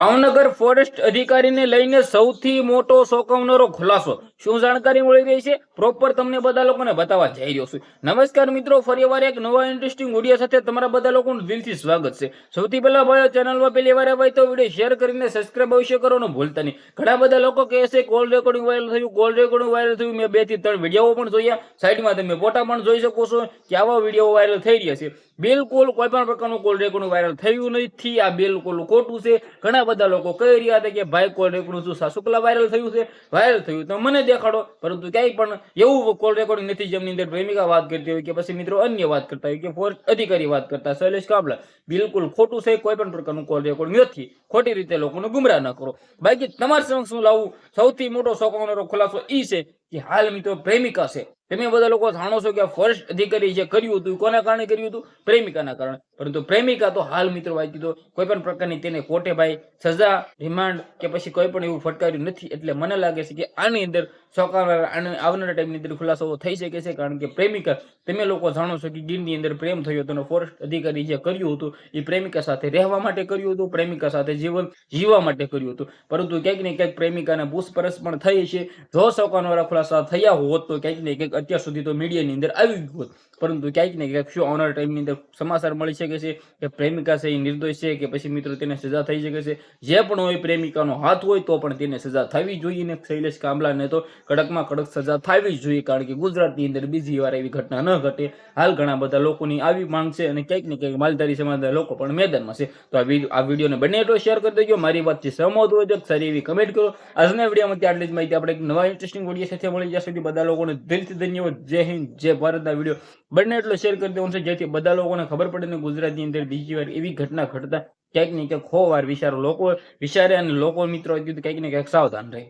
Bhavnagar forest અધિકારીને લઈને સૌથી મોટો ચોંકાવનારો ખુલાસો શું જાણકારી મળી રહી છે પ્રોપર તમને બધા લોકોને બતાવવા જઈ રહ્યો છું। નમસ્કાર મિત્રો, ફરીવાર એક નવા ઇન્ટરેસ્ટિંગ વિડીયો સાથે તમારા બધા લોકોનું દિલથી સ્વાગત છે। સૌથી પહેલા ભાઈઓ, ચેનલમાં પહેલી વાર આવ્યા તો વિડીયો શેર કરીને સબસ્ક્રાઇબ અવશ્ય કરવાનું ભૂલતા નહીં। ઘણા બધા લોકો કહે છે કોલ રેકોર્ડિંગ વાયરલ થયું, કોલ રેકોર્ડિંગ વાયરલ થયું। મેં 2 થી 3 વિડીયો પણ જોયા, સાઈડમાં તમે ફોટા પણ જોઈ શકો છો કે આવા વિડીયો વાયરલ થઈ રહ્યા છે। બિલકુલ કોઈ પણ પ્રકારનું કોલ રેકોર્ડિંગ વાયરલ થયું નથી, આ બિલકુલ ખોટું છે। ઘણા બધા લોકો કહી રહ્યા હતા કે ભાઈ કોલ રેકોર્ડિંગ શું શુક્લા વાયરલ થયું છે, વાયરલ થયું તો મને દેખાડો, પરંતુ ક્યાંય પણ એવું કોલ રેકોર્ડિંગ નથી જેમની અંદર પ્રેમિકા વાત કરતી હોય કે પછી મિત્રો અન્ય વાત કરતા હોય કે ફોરેસ્ટ અધિકારી વાત કરતા શૈલેષ કાબલા। બિલકુલ ખોટું છે, કોઈ પણ પ્રકારનું કોલ રેકોર્ડિંગ નથી। ખોટી રીતે લોકોને ગુમરાહ ન કરો। બાકી તમારા સમક્ષ હું લાવું સૌથી મોટો ચોંકાવનારો ખુલાસો એ છે કે હાલ મિત્રો પ્રેમિકા છે। તમે બધા લોકો જાણો છો કે ફોરેસ્ટ અધિકારી જે કર્યું હતું કોના કારણે કર્યું હતું? પ્રેમિકાના કારણે। પરંતુ પ્રેમિકા તો હાલ મિત્રો વાત કીધો કોઈ પણ પ્રકારની તેને કોર્ટે ભાઈ સજા, રિમાન્ડ કે પછી કોઈ પણ એવું ફટકાર્યું નથી। એટલે મને લાગે છે કે આની અંદર આવનારા ટાઈમની અંદર ખુલાસો થઈ શકે છે। કારણ કે પ્રેમિકા તમે લોકો જાણો છો કે ગીરની અંદર પ્રેમ થયો હતો, ફોરેસ્ટ અધિકારી જે કર્યું હતું એ પ્રેમિકા સાથે રહેવા માટે કર્યું હતું, પ્રેમિકા સાથે જીવન જીવવા માટે કર્યું હતું। પરંતુ ક્યાંક ને ક્યાંક પ્રેમિકાને પૂછપરછ પણ થઈ છે। જો ચોંકાવનારા ખુલાસા થયા હોત તો ક્યાંક ને ક્યાંક અત્યાર સુધી તો મીડિયાની અંદર આવી ગયું હોત। પરંતુ ક્યાંક ને ક્યાંક શું આવનારા ટાઈમની અંદર સમાચાર મળી શકે છે કે પ્રેમિકા છે એ નિર્દોષ છે કે પછી મિત્રો તેને સજા થઈ શકે છે। જે પણ હોય પ્રેમિકાનો હાથ હોય તો પણ તેને સજા થવી જોઈએ ને શૈલેષ કાબલાને તો કડકમાં કડક સજા થવી જ જોઈએ। કારણ કે ગુજરાતની અંદર બીજી વાર એવી ઘટના ન ઘટે। હાલ ઘણા બધા લોકોની આવી માંગ છે અને ક્યાંક ને ક્યાંક માલધારી સમાજના લોકો પણ મેદાનમાં છે। તો આ વિડીયોને બંને એટલો શેર કરી દેજો। મારી વાતથી સહમત હોય તો સારી એવી કમેન્ટ કરો। આજના વિડીયોમાં આટલી જ માહિતી। આપણે એક નવા ઇન્ટરેસ્ટિંગ વિડીયો સાથે મળી જ્યાં સુધી બધા લોકોને દિલથી ધન્યવાદ। જય હિન્દ, જય ભારતના વિડીયો બંને એટલો શેર કરી દેવાનો છે જેથી બધા લોકોને ખબર પડે ને ગુજરાતની અંદર બીજી વાર એવી ઘટના ઘટતા ક્યાંક ને ક્યાંક વાર લોકો વિચારે અને લોકો મિત્રો કંઈક ને કંઈક સાવધાન રહે।